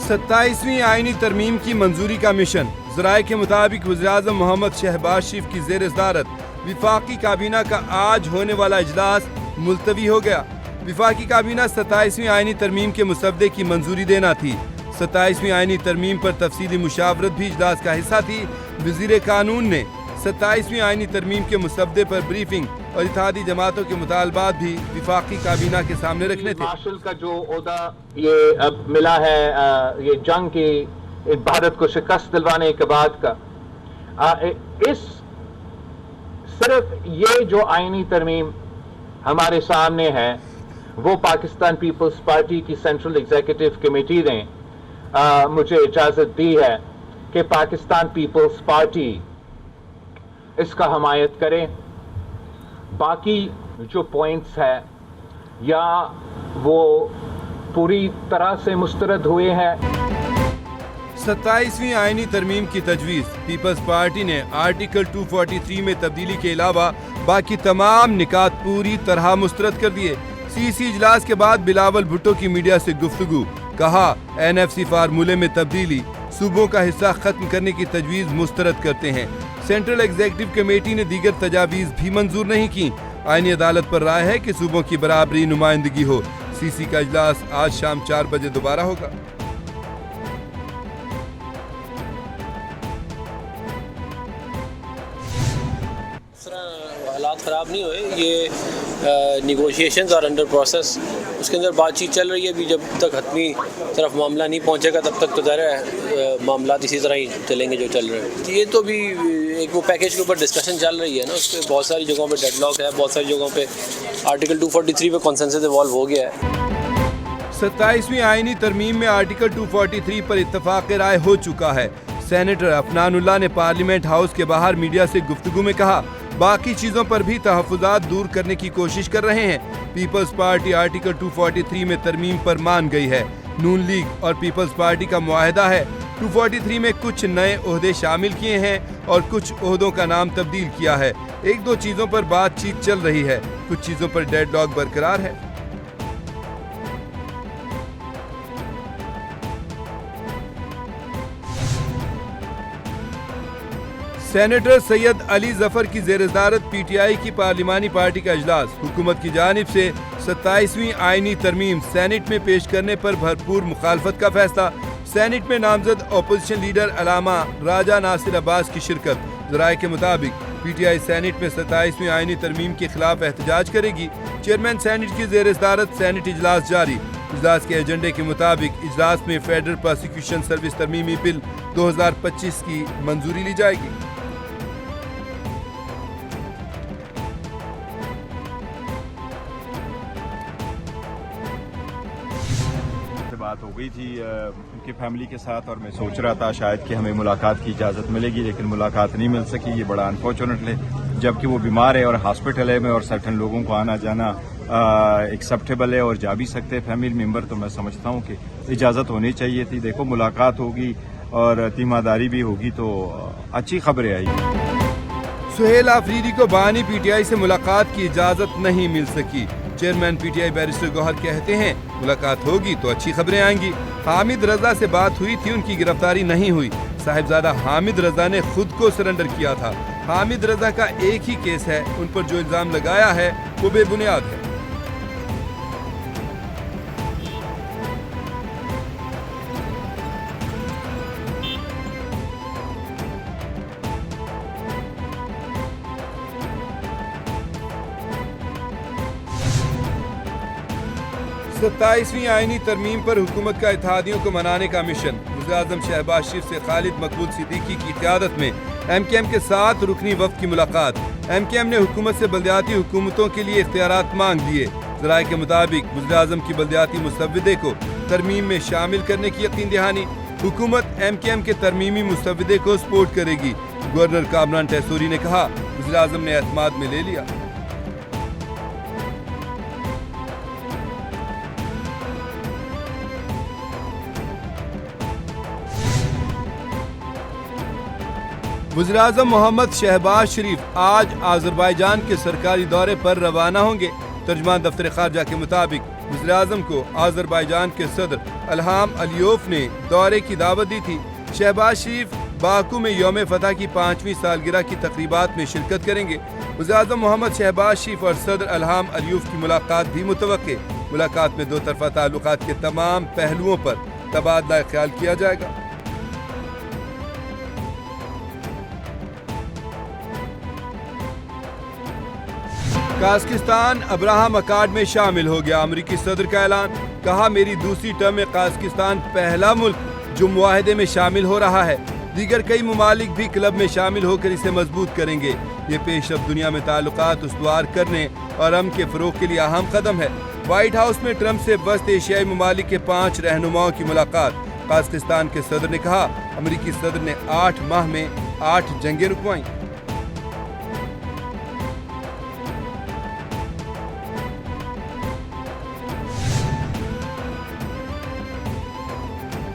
27वीं आईनी तरमीम की मंजूरी का मिशन। ज़राए के मुताबिक वज़ीर-ए-आज़म मोहम्मद शहबाज शरीफ की ज़ेर सदारत विफाकी काबीना का आज होने वाला इजलास मुलतवी हो गया। विफाकी काबीना 27वीं आईनी तरमीम के मुसवदे की मंजूरी देना थी। 27वीं आईनी तरमीम पर तफसीली मुशावरत भी इजलास का हिस्सा थी। वज़ीर कानून ने 27वीं आईनी तरमीम के मुसवदे पर ब्रीफिंग और इत्तेहादी जमातों के मुतालबात भी विफाकी काबीना के सामने रखने थे। मार्शल का जो ओहदा ये अब मिला है ये जंग की भारत को शिकस्त दिलवाने के बाद का, इस सिर्फ ये जो आईनी तरमीम हमारे सामने है वो पाकिस्तान पीपल्स पार्टी की सेंट्रल एग्जीक्यूटिव कमेटी ने मुझे इजाजत दी है कि पाकिस्तान पीपल्स पार्टी इसका हमायत करे। बाकी जो पॉइंट्स है या वो पूरी तरह से मुस्तरद हुए हैं। 27वीं आईनी तरमीम की तजवीज़ पीपल्स पार्टी ने आर्टिकल 243 में तब्दीली के अलावा बाकी तमाम निकात पूरी तरह मुस्तरद कर दिए। सीसी इजलास के बाद बिलावल भुट्टो की मीडिया से गुफ्तगू, कहा एनएफसी फार्मूले में तब्दीली सूबों का हिस्सा खत्म करने की तजवीज़ मुस्तरद करते हैं। सेंट्रल एग्जीक्यूटिव कमेटी ने दीगर तजावीज़ भी मंजूर नहीं की। आईनी अदालत पर राय है कि सूबों की बराबरी नुमाइंदगी हो। सीसी का इजलास आज शाम 4 बजे दोबारा होगा। हालात ख़राब नहीं हुए, ये निगोशिएशंस और अंडर प्रोसेस उसके अंदर बातचीत चल रही है। अभी जब तक हतमी तरफ मामला नहीं पहुंचेगा तब तक तो ज़ाहिर है मामला इसी तरह ही चलेंगे जो चल रहे हैं। ये तो भी एक वो पैकेज के ऊपर डिस्कशन चल रही है ना, उस पर बहुत सारी जगहों पे डेडलॉक है, बहुत सारी जगहों पे आर्टिकल 243 पे कॉन्सेंसस इवॉल्व हो गया है। 27वीं आईनी तरमीम में आर्टिकल 243 पर इत्तफाक राय हो चुका है। सेनेटर अफनानुल्लाह ने पार्लियामेंट हाउस के बाहर मीडिया से गुफ्तगू में कहा बाकी चीजों पर भी तहफ़्फ़ुज़ात दूर करने की कोशिश कर रहे हैं। पीपल्स पार्टी आर्टिकल 243 में तरमीम पर मान गई है। नून लीग और पीपल्स पार्टी का मुआहदा है। 243 में कुछ नए ओहदे शामिल किए हैं और कुछ ओहदों का नाम तब्दील किया है। एक दो चीजों पर बातचीत चल रही है, कुछ चीजों पर डेडलॉक बरकरार है। सेनेटर सैयद अली जफर की ज़ेर सदारत पीटीआई की पार्लिमानी पार्टी का इजलास। हुकूमत की जानिब से 27वीं आईनी तरमीम सेनेट में पेश करने पर भरपूर मुखालफत का फैसला। सेनेट में नामजद अपोजिशन लीडर अलामा राजा नासिर अब्बास की शिरकत। ज़राए के मुताबिक पीटीआई सेनेट में 27वीं आईनी तरमीम के खिलाफ एहतजाज करेगी। चेयरमैन सेनेट की ज़ेर सदारत सेनेट इजलास जारी। इजलास के एजेंडे के मुताबिक इजलास में फेडरल प्रोसिक्यूशन सर्विस तरमीमी बिल 2025 की मंजूरी ली जाएगी। बात हो गई थी उनकी फैमिली के साथ और मैं सोच रहा था शायद कि हमें मुलाकात की इजाज़त मिलेगी, लेकिन मुलाकात नहीं मिल सकी। ये बड़ा अनफॉर्चुनेट है, जबकि वो बीमार है और हॉस्पिटल है में और सर्टन लोगों को आना जाना एक्सेप्टेबल है और जा भी सकते हैं फैमिली मेम्बर। तो मैं समझता हूँ कि इजाज़त होनी चाहिए थी। देखो मुलाकात होगी और तीमारदारी भी होगी तो अच्छी खबरें आएगी। सुहेल आफरीदी को बानी पीटीआई से मुलाकात की इजाज़त नहीं मिल सकी। चेयरमैन पीटीआई बैरिस्टर गौहर कहते हैं मुलाकात होगी तो अच्छी खबरें आएंगी। हामिद रजा से बात हुई थी, उनकी गिरफ्तारी नहीं हुई। साहिबजादा हामिद रजा ने खुद को सरेंडर किया था। हामिद रजा का एक ही केस है, उन पर जो इल्जाम लगाया है वो बेबुनियाद है। सत्ताईसवीं आईनी तरमीम पर हुकूमत का इत्तेहादियों को मनाने का मिशन। वज़ीर-ए-आज़म शहबाज शरीफ से खालिद मकबूल सिद्दीकी की क़यादत में एमकेएम के साथ रुकनी वफ़द की मुलाकात। एमकेएम ने हुकूमत से बल्दियाती हुकूमतों के लिए इख्तियारात मांग लिए। ज़राए के मुताबिक वज़ीर-ए-आज़म की बल्दियाती मुसव्विदे को तरमीम में शामिल करने की यकीन दहानी। हुकूमत एमकेएम के तरमीमी मुसव्विदे को सपोर्ट करेगी। गवर्नर कामरान टैसूरी ने कहा वज़ीर-ए-आज़म ने एतमाद में ले लिया। वज़ीर-ए-आज़म मोहम्मद शहबाज शरीफ आज आज़रबाईजान के सरकारी दौरे पर रवाना होंगे। तर्जुमान दफ्तर ख़ारजा के मुताबिक वज़ीर-ए-आज़म को आज़रबाईजान के सदर इल्हाम अलीयोव ने दौरे की दावत दी थी। शहबाज शरीफ बाकू में यौम फतह की 5वीं सालगिरह की तकरीबात में शिरकत करेंगे। वज़ीर-ए-आज़म मोहम्मद शहबाज शरीफ और सदर इल्हाम अलीयोव की मुलाकात भी मुतवक्के। मुलाकात में दो तरफ़ा ताल्लुकात के तमाम पहलुओं पर तबादला ख्याल किया जाएगा। काज़किस्तान अब्राहम अकार्ड में शामिल हो गया। अमरीकी सदर का ऐलान, कहा मेरी दूसरी टर्म में काज़किस्तान पहला मुल्क जो मुआहदे में शामिल हो रहा है। दीगर कई ममालिक भी क्लब में शामिल होकर इसे मजबूत करेंगे। ये पेशरफ्त दुनिया में ताल्लुकात उस्तवार करने और अमन के फ़रोग़ के लिए अहम कदम है। व्हाइट हाउस में ट्रंप से वस्त एशियाई ममालिक के 5 रहनुमाओं की मुलाकात। काज़किस्तान के सदर ने कहा, अमरीकी सदर ने 8 माह में 8 जंगें रुकवाईं।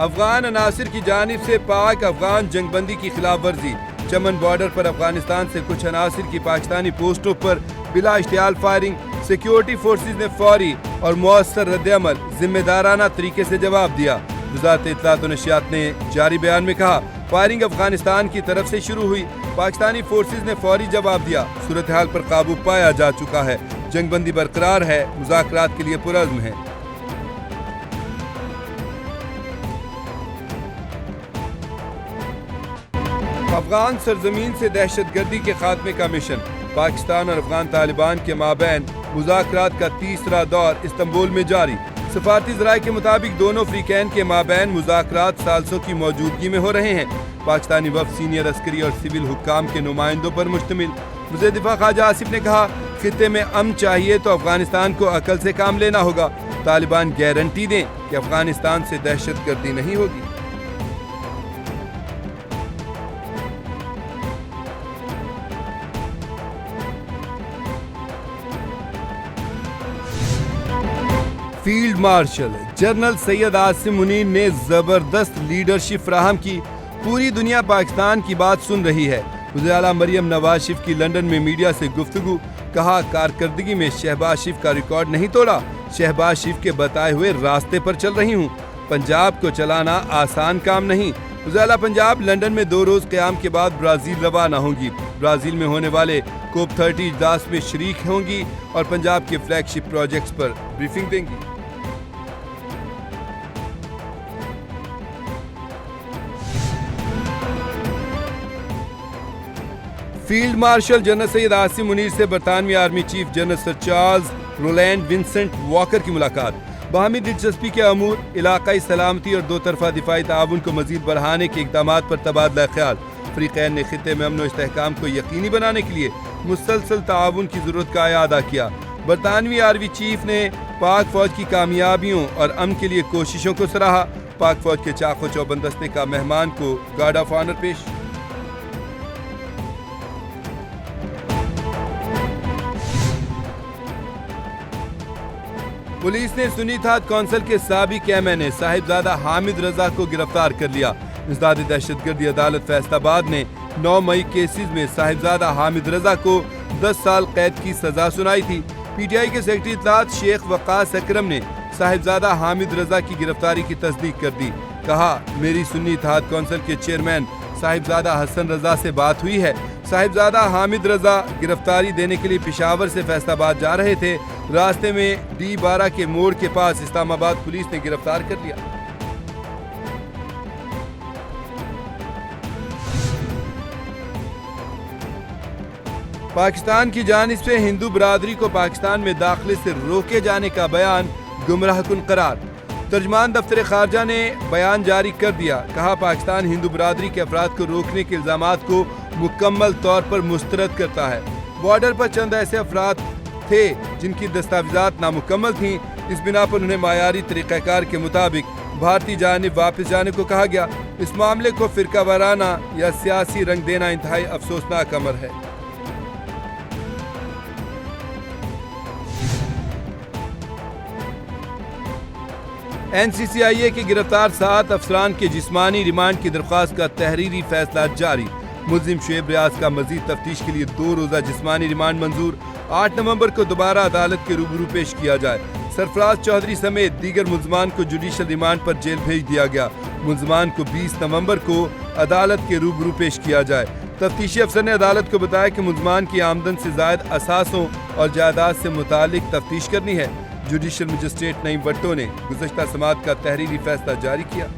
अफगान अनासिर की जानिब से पाक अफगान जंगबंदी की खिलाफ वर्जी। चमन बॉर्डर पर अफगानिस्तान से कुछ अनासिर की पाकिस्तानी पोस्टों पर बिला इश्तियाल फायरिंग। सिक्योरिटी फोर्सेज ने फौरी और मौसर रद्द-ए-अमल जिम्मेदाराना तरीके से जवाब दिया। वज़ारत इत्तलात व नशियात ने जारी बयान में कहा, फायरिंग अफगानिस्तान की तरफ से शुरू हुई, पाकिस्तानी फोर्सेज ने फौरी जवाब दिया। सूरत हाल पर काबू पाया जा चुका है, जंगबंदी बरकरार है, मुज़ाकरात के लिए पुरअज़्म है। अफगान सरजमीन से दहशतगर्दी के खात्मे का मिशन। पाकिस्तान और अफगान तालिबान के माबैन मुज़ाकरात का तीसरा दौर इस्तांबुल में जारी। सफारती ज़राए के मुताबिक दोनों फ्रीकैन के माबैन मुज़ाकरात सालसों की मौजूदगी में हो रहे हैं। पाकिस्तानी वफ़द सीनियर अस्करी और सिविल हुक्काम के नुमाइंदों पर मुश्तमिल। वज़ीर दिफा ख्वाजा आसिफ ने कहा, खित्ते में अमन चाहिए तो अफगानिस्तान को अकल से काम लेना होगा। तालिबान गारंटी दें कि अफगानिस्तान से दहशतगर्दी नहीं होगी। Field marshal general Syed Asim Munir ने जबरदस्त लीडरशिप फराहम की। पूरी दुनिया पाकिस्तान की बात सुन रही है। वज़ीर आला मरियम नवाज शरीफ की लंदन में मीडिया से गुफ्तगू, कहा कारकर्दगी में शहबाज शरीफ का रिकॉर्ड नहीं तोड़ा, शहबाज शरीफ के बताए हुए रास्ते पर चल रही हूँ। पंजाब को चलाना आसान काम नहीं। वज़ीर आला पंजाब लंदन में 2 रोज़ क़याम के बाद ब्राज़ील रवाना होंगी। ब्राज़ील में होने वाले कोप 30 इजलास में शरीक होंगी और पंजाब के फ्लैगशिप प्रोजेक्ट्स पर ब्रीफिंग देंगी। Field marshal general Syed Asim Munir से बरतानवी army chief general sir Charles Roland Vincent Walker की मुलाकात। बाहमी दिलचस्पी के अमूर, इलाकाई सलामती और 2 तरफ़ा दिफाई ताउन को मज़ीद बढ़ाने के इक़दामात पर तबादला ख्याल। फ़रीक़ैन ने खित्ते में अमन व इस्तेहकाम को यकीनी बनाने के लिए मुसलसल ताउन की ज़रूरत का अयादा किया। बरतानवी आर्मी चीफ ने पाक फ़ौज की कामयाबियों और अमन के लिए कोशिशों को सराहा। पाक फ़ौज के चाको चौबंदस्ते का मेहमान को गार्ड ऑफ ऑनर पेश। पुलिस ने सुन्नी इत्तेहाद कौंसिल के साबिक एमएनए साहिबजादा हामिद रजा को गिरफ्तार कर लिया। इंसदाद दहशतगर्दी अदालत फैसलाबाद ने 9 मई केसेस में साहिबजादा हामिद रजा को 10 साल कैद की सजा सुनाई थी। पीटीआई के सेक्रेटरी इत्तलात शेख वकास अकरम ने साहिबजादा हामिद रजा की गिरफ्तारी की तस्दीक कर दी। कहा, मेरी सुन्नी इत्तेहाद कौंसिल के चेयरमैन साहिबजादा हसन रजा से बात हुई है। साहिबजादा हामिद रजा गिरफ्तारी देने के लिए पेशावर से फैसलाबाद जा रहे थे। रास्ते में D12 के मोड़ के पास इस्लामाबाद पुलिस ने गिरफ्तार कर लिया। पाकिस्तान की जानिब से हिंदू बरादरी को पाकिस्तान में दाखिले से रोके जाने का बयान गुमराहकुन करार। तर्जमान दफ्तर खारजा ने बयान जारी कर दिया। कहा, पाकिस्तान हिंदू बरादरी के अफराद को रोकने के इल्जामात को मुकम्मल तौर पर मुस्तरद करता है। बॉर्डर पर चंद ऐसे अफराद थे जिनकी दस्तावेजात नामुकम्मल थीं। इस बिना पर उन्हें मायारी तरीक़ाकार के मुताबिक भारतीय जानिब वापस जाने को कहा गया। इस मामले को फ़िरका वाराना या सियासी रंग देना इंतहाई अफसोसनाक अमर है। NCCIA के गिरफ्तार 7 अफसरान के जिस्मानी रिमांड की दरख्वास्त का तहरीरी फैसला जारी। मुल्जिम शुएब रियाज का मजीद तफ्तीश के लिए 2 रोज़ा जिस्मानी रिमांड मंजूर। 8 नवंबर को दोबारा अदालत के रूबरू पेश किया जाए। सरफराज चौधरी समेत दीगर मुलजमान को जुडिशल रिमांड पर जेल भेज दिया गया। मुलजमान को 20 नवंबर को अदालत के रूबरू पेश किया जाए। तफ्तीशी अफसर ने अदालत को बताया कि मुलजमान की आमदन से जायद असासों और जायदाद से मुतालिक तफ्तीश करनी है। जुडिशल मजिस्ट्रेट नईम भट्टो ने गुज़श्ता समाअत का तहरीरी फैसला जारी किया।